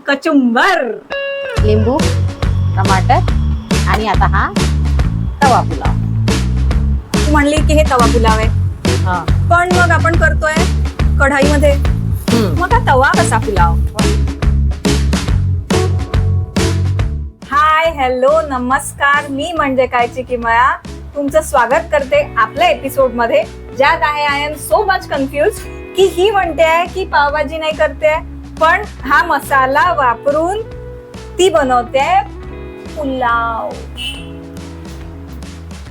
कचुंबर, लिंबू, टमाटर आणि आता हा तवा पुलाव. तू म्हणली की हे तवा पुलाव आहे, हा. पण मग आपण करतोय कढाईमध्ये, मग हा तवा कसा पुलाव? हाय, हॅलो, नमस्कार. मी म्हणजे कायची किमया तुमचं स्वागत करते आपल्या एपिसोड मध्ये, ज्यात आहे I am so much confuse की ही म्हणते की पावभाजी नाही करते, पण हा मसाला वापरून ती बनवते पुलाव.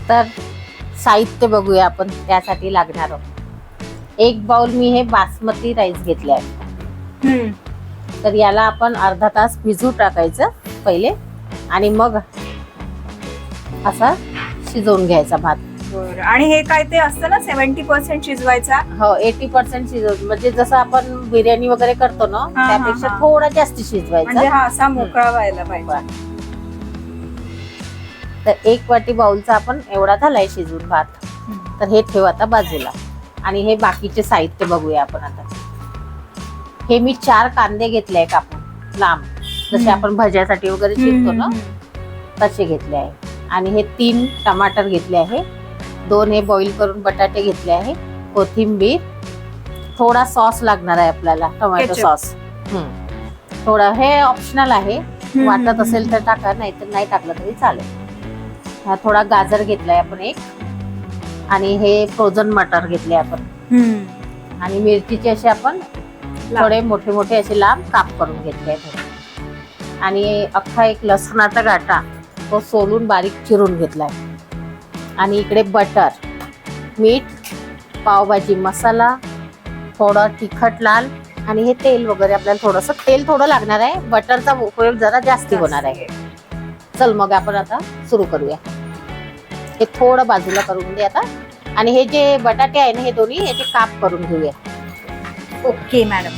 तर साहित्य बघूया आपण त्यासाठी लागणार. एक बाउल मी हे बासमती राईस घेतले आहे. तर याला आपण अर्धा तास भिजू टाकायचं पहिले आणि मग असा शिजवून घ्यायचा भात. बरं. आणि हे काय ते असतं ना 70% शिजवायचा? हो, 80% शिजव, म्हणजे जसं आपण बिर्याणी वगैरे करतो ना हा, त्यापेक्षा हा. थोडा जास्त म्हणजे शिजवायचा. हा असा मोकळा व्हायला पाहिजे. तर एक वाटी बाउलचा आपण एवढा झालाय शिजवून भात. तर हे ठेव आता बाजूला. आणि हे बाकीचे साहित्य बघूया आपण आता. हे मी 4 कांदे घेतले कापून लांब, जसे आपण भज्यासाठी वगैरे चिरतो ना तसे घेतले आहे. आणि हे 3 टमाटर घेतले आहे. 2 हे बॉईल करून बटाटे घेतले आहे. कोथिंबीर, थोडा सॉस लागणार आहे आपल्याला, टोमॅटो सॉस. थोडा, हे ऑप्शनल आहे, वाटत असेल तर टाका, नाही तर नाही टाकलं तरी चालेल. हा थोडा गाजर घेतलाय आपण एक, आणि हे फ्रोझन मटर घेतले आपण. आणि मिरचीचे असे आपण थोडे मोठे मोठे असे लांब काप करून घेतले आहेत. आणि अख्खा एक लसणाचा गाठा तो सोलून बारीक चिरून घेतलाय. आणि इकडे बटर, मीठ, पावभाजी मसाला, थोडं तिखट लाल, आणि हे तेल वगैरे आपल्याला थोडंसं तेल थोडं लागणार आहे. बटरचा उपयोग जरा जास्ती होणार आहे. चल मग आपण आता सुरू करूया. हे थोडं बाजूला करून दे आता. आणि हे जे बटाटे आहे ना, हे दोन्ही याचे काप करून घेऊया. Okay madam.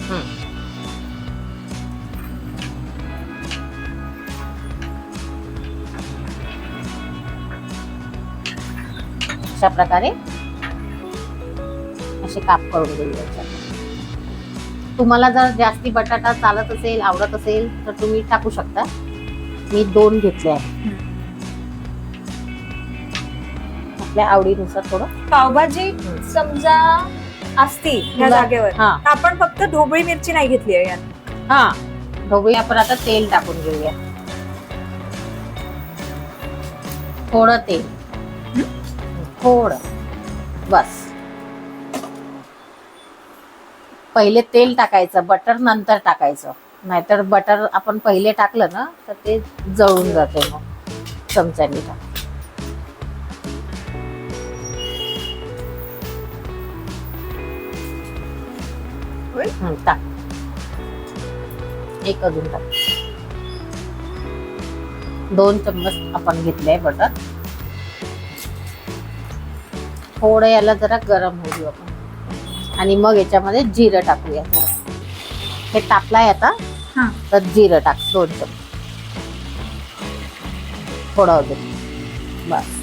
अशा प्रकारे असे काप करून घेऊया. तुम्हाला जर जास्ती बटाटा चालत असेल, आवडत असेल तर तुम्ही टाकू शकता. मी 2 घेतले आहे. आपल्या आवडीनुसार थोडं. पावभाजी समजा असती या जागेवर, हा. तर आपण फक्त ढोबळी मिरची नाही घेतली आहे यात. हा, ढोबळी आपण आता तेल टाकून घेऊया. थोडं तेल, थोडं बस. पहिले तेल टाकायचं, बटर नंतर टाकायचं. नाहीतर बटर आपण पहिले टाकलं ना तर ते जळून जाते. मग चमच्यानी टाक. टाक, एक अजून टाक. 2 चम्मच आपण घेतले बटर. थोडं याला जरा गरम होऊ देऊ आपण. आणि मग याच्यामध्ये जिरं टाकूया थोडं. हे टाकलाय आता, तर जिरं टाक 2 चम्मच. थोडं अजून बस.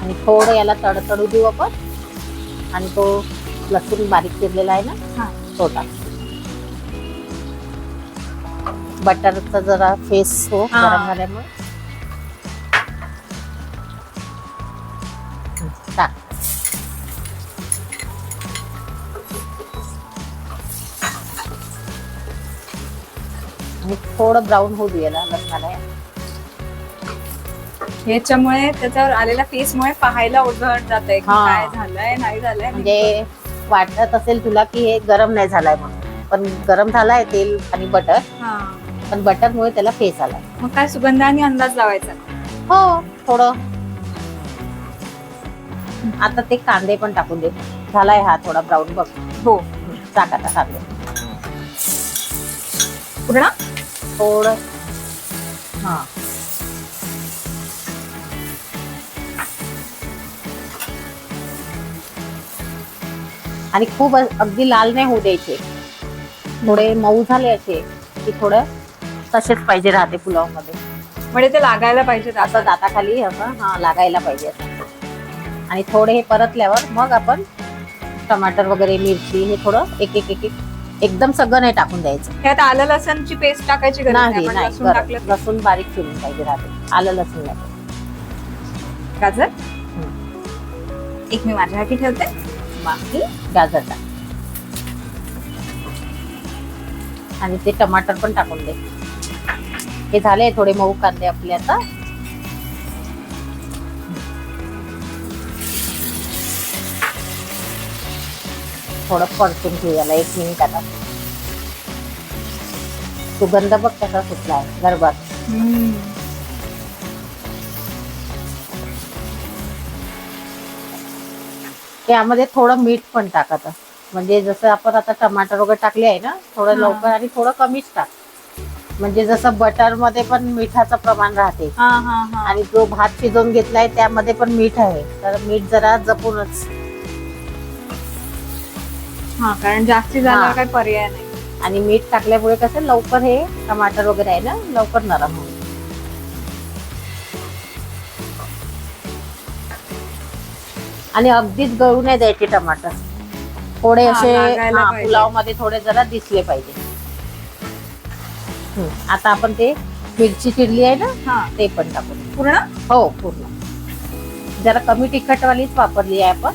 आणि थोडं याला तडतडू देऊ आपण. आणि तो लसूण बारीक चिरलेला आहे ना, तो टाक. बटरचा जरा फेस हो गरम झाल्यामुळे टाक. आणि थोडं ब्राऊन होऊ दे याला, लसणाला. याच्यामुळे त्याच्यावर आलेल्या फेस मुळे पाहायला उजळत जात आहे काय झालंय नाही झालंय. म्हणजे वाटत असेल तुला की हे गरम नाही झालाय म्हणून, पण गरम झालाय तेल आणि बटर. पण बटरमुळे त्याला फेस आलाय. मग काय सुगंधाने अंदाज लावायचा. हो, थोडं. आता ते कांदे पण टाकून दे. झालाय हा थोडा ब्राऊन बघ. हो, टाक आता कांदे पूर्ण थोडं. हा, आणि खूप अगदी लाल नाही होऊ द्यायचे. थोडे मऊ झाले असे की थोडं तसेच पाहिजे राहते पुलाव मध्ये. म्हणजे ते लागायला पाहिजे असं दाताखाली असं लागायला पाहिजे असं. आणि थोडे हे परतल्यावर मग आपण टमाटर वगैरे, मिरची, हे थोडं एक एक एक एक एकदम सगळं नाही टाकून द्यायचं. ह्यात आलं लसणची पेस्ट टाकायची गरज नाही आपण नाही लसूण टाकलं गरज. लसूण बारीक चिरून पाहिजे राहते, आलं लसूण नाही. गाजर एक मी माझ्यासाठी ठेवते, बाकी गाजर टाक आणि ते टमाटर पण टाकून दे. हे झाले थोडे मऊ कांदे आपले. आता थोडं परतून घेऊ याला 1 मिनिट. आता सुगंध बघ कसा सुटला आहे गरबात. यामध्ये थोडं मीठ पण टाकत, म्हणजे जसं आपण आता टमाटर वगैरे टाकले आहे ना, थोडं लवकर आणि थोडं कमीच टाक. म्हणजे जसं बटर मध्ये पण मिठाचं प्रमाण राहते आणि जो भात शिजवून घेतलाय त्यामध्ये पण मीठ आहे, तर मीठ जरा जपूनच. कारण जास्ती झालं काही पर्याय नाही. आणि मीठ टाकल्यामुळे कसं लवकर हे टमाटर वगैरे आहे ना लवकर नरम होईल. आणि अगदीच गळू नाही द्यायचे टमाटर, थोडे असे पुलाव मध्ये थोडे जरा दिसले पाहिजे. आता आपण ते मिरची चिरली आहे ना ते पण टाकू पूर्ण. हो पूर्ण. जरा कमी तिखटवालीच वापरली आहे आपण.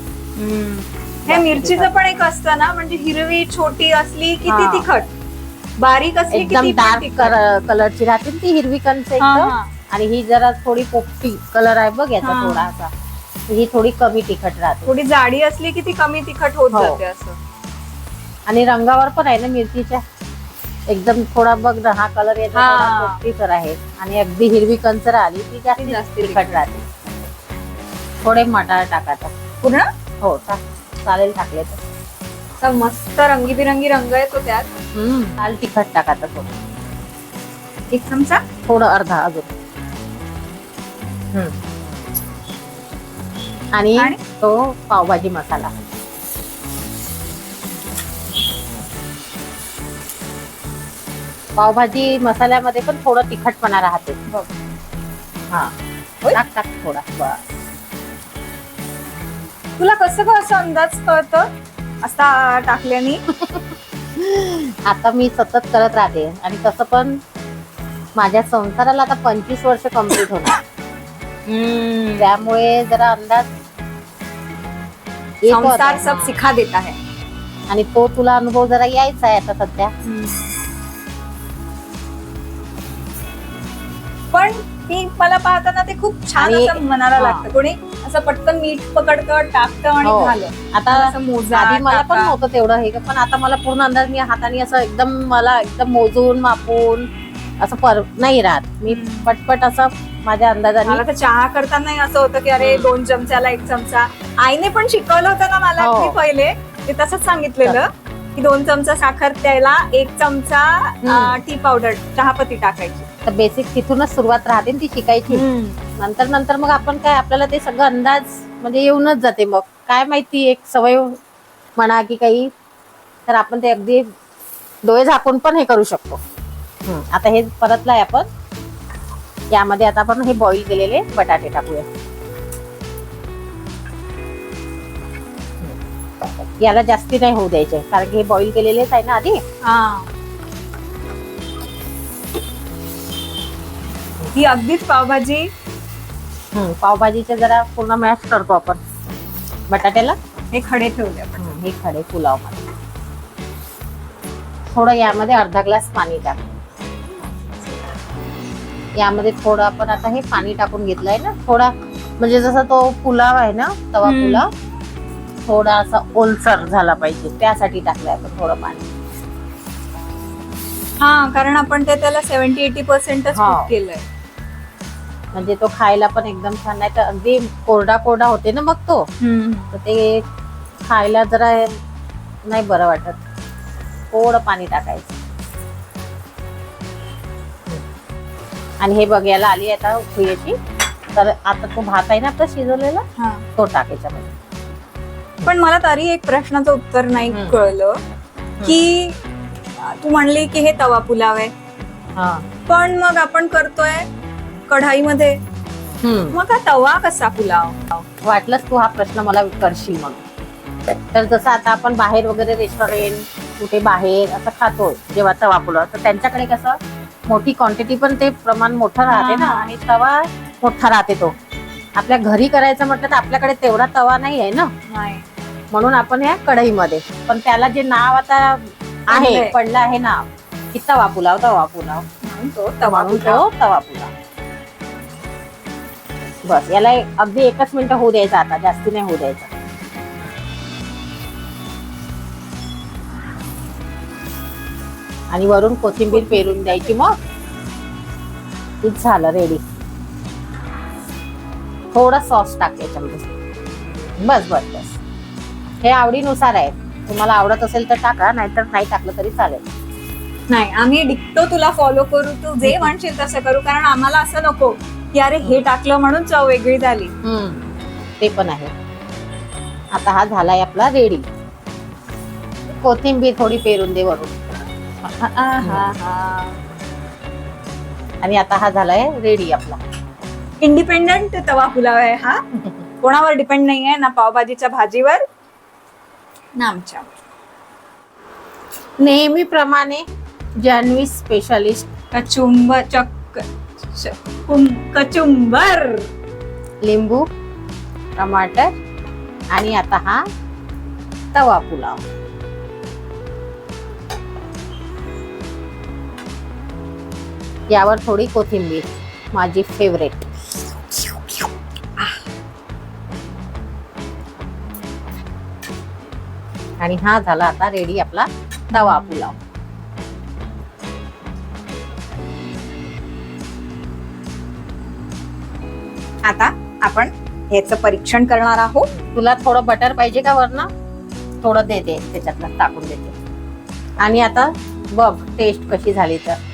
हे मिरचीचं पण एक असतं ना, म्हणजे हिरवी छोटी असली की ती तिखट, बारीक असली की एकदम ती डार्क कलरची राहते ती हिरवी कंच एकदम. आणि ही जरा थोडी पोपटी कलर आहे बघ याचा थोडासा, ही थोडी कमी तिखट राहते. थोडी जाडी असली की ती कमी तिखट होत जाते असं. आणि रंगावर पण आहे ना मिरचीच्या, एकदम थोडा बघ ना हा कलर याचा पोपटीसर आहे. आणि अगदी हिरवी कंच राहिली ती जास्त तिखट राहते. थोडे मटार टाकायचा पूर्ण. हो टाक, चालेल टाकले तर. मस्त रंगीबिरंगी रंग येतो त्यात. लाल तिखट टाकायचं थोडं, 1 चमचा, थोडं अर्धा अजून. आणि तो पावभाजी मसाला. पावभाजी मसाल्यामध्ये पण थोडं तिखटपणा राहते. टाक टाक थोडा. तुला कसं अंदाज कळतं असा टाकल्याने? आता मी सतत करत राहते आणि तसं पण माझ्या संसाराला आता 25 वर्ष कंप्लीट होणार, त्यामुळे जरा अंदाज संसार सब सिखा देता है. आणि तो तुला अनुभव जरा यायचा आहे आता सध्या. पण ती मला पाहताना ते खूप छान असं मनाला लागतं. कोणी असं पटकन मीठ पकडतं टाकतं आणि झालं. आता आधी मला पण नव्हतं तेवढं हे, पण आता मला पूर्ण अंदाज. मी हाताने असं एकदम मला एकदम मोजून मापून असं नाही राहत. मी पटपट असं माझ्या अंदाजाने. मला तर चहा करताना असं होतं की अरे 2 चमच्याला 1 चमचा. आईने पण शिकवलं होतं ना मला की पहिले ते तसंच सांगितलेलं की 2 चमचा साखर त्याला 1 चमचा टी पावडर चहापत्ती टाकायची. तर बेसिक तिथूनच सुरुवात राहते ती शिकायची. नंतर मग आपण काय आपल्याला ते सगळं अंदाज म्हणजे येऊनच जाते. मग काय माहिती एक सवय म्हणा की काही, तर आपण ते अगदी डोळे झाकून पण हे करू शकतो. आता हे परतलाय आपण. यामध्ये आता आपण हे बॉईल केलेले बटाटे टाकूया. याला जास्ती नाही होऊ द्यायचे कारण की हे बॉईल केलेलेच आहे ना आधी. ही अगदीच पावभाजी. पावभाजीचे जरा पूर्ण मॅश करतो आपण बटाट्याला. हे खडे ठेवले आपण. हे खडे पुलाव मध्ये. थोडं यामध्ये अर्धा ग्लास पाणी टाक. यामध्ये थोडं आपण आता हे पाणी टाकून घेतलंय ना, थोडा म्हणजे जसा तो पुलाव आहे ना तवा पुलाव थोडा असा ओलसर झाला पाहिजे त्यासाठी टाकलंय आपण थोडं पाणी. कारण आपण ते त्याला 70-80% कुक केलंय. म्हणजे तो खायला पण एकदम छान. नाही तर अगदी कोरडा कोरडा होते ना मग तो, तर ते खायला जरा नाही बरं वाटत. थोडं पाणी टाकायचं. आणि हे बघ याला आली आता उकळीची. तर आता तो भात आहे ना आपला शिजवलेला तो टाकायचा. पण मला तरी एक प्रश्नाचं उत्तर नाही कळलं की तू म्हणली की हे तवा पुलाव आहे, पण मग आपण करतोय कढाईमध्ये, मग हा तवा कसा पुलाव? वाटलंच तू हा प्रश्न मला करशील मग. तर जसं आता आपण बाहेर वगैरे रेस्टॉरंट कुठे बाहेर असं खातो जेव्हा तवा पुलाव, तर त्यांच्याकडे कसं मोठी क्वांटिटी पण ते प्रमाण मोठं राहते ना, हा. आणि तवा मोठा राहते तो. आपल्या घरी करायचं म्हटलं तर आपल्याकडे तेवढा तवा नाही आहे ना, नाही. म्हणून आपण या कढईमध्ये. पण त्याला जे नाव आता आहे, पडलं आहे नाव की तवा पुलाव, तवा पुलाव. म्हणून तो तवा म्हणून पुलाव. तो तवा पुलाव. बस याला अगदी 1 मिनिट होऊ द्यायचा, आता जास्ती नाही होऊ द्यायचा. आणि वरून कोथिंबीर पेरून द्यायची, मग तीच झालं रेडी. थोडा सॉस टाक याच्यामध्ये. बस बस बस. हे आवडीनुसार आहे, तुम्हाला आवडत असेल तर टाका, नाहीतर नाही टाकलं तरी चालेल. नाही, आम्ही डिक्टो तुला फॉलो करू, तू जे म्हणशील तसं करू, कारण आम्हाला असं नको की अरे हे टाकलं म्हणून चव वेगळी झाली. ते पण आहे. आता हा झालाय आपला रेडी. कोथिंबीर थोडी पेरून दे वरून. आणि आता हा झालाय रेडी आपला. इंडिपेंडंट तवा पुलाव आहे हा. कोणावर डिपेंड नाही आहे, ना पावभाजीच्या भाजीवर ना आमच्यावर. नेहमीप्रमाणे जान्हवी स्पेशालिस्ट कचुंबर, लिंबू, टमाटर, आणि आता हा तवा पुलाव. यावर थोडी कोथिंबीर, माझी फेवरेट. आणि हा झाला आता रेडी आपला तवा पुलाव. आता आपण ह्याचं परीक्षण करणार आहोत. तुला थोडं बटर पाहिजे का वरनं? थोडं देते, त्याच्यातलं टाकून देते. आणि आता बघ टेस्ट कशी झाली तर.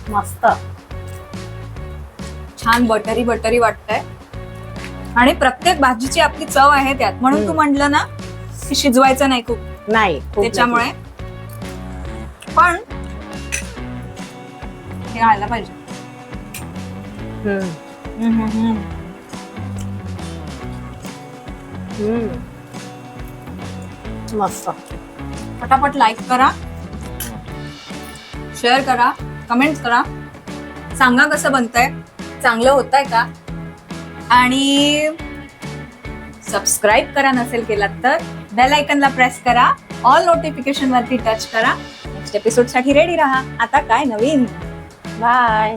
मस्त, छान बटरी बटरी वाटतंय. आणि प्रत्येक भाजीची आपली चव आहे त्यात, म्हणून तू म्हटलं ना की शिजवायचं नाही खूप, नाही त्याच्यामुळे. पण हे व्हायला पाहिजे. मस्त. पटापट लाईक करा, शेअर करा, कमेंट करा, सांगा कसं बनतंय, चांगलं होतंय का, आणि सबस्क्राईब करा नसेल केलात तर. बेल आयकनला प्रेस करा, ऑल नोटिफिकेशन वरती टच करा. नेक्स्ट एपिसोड साठी रेडी राहा. आता काय नवीन. बाय.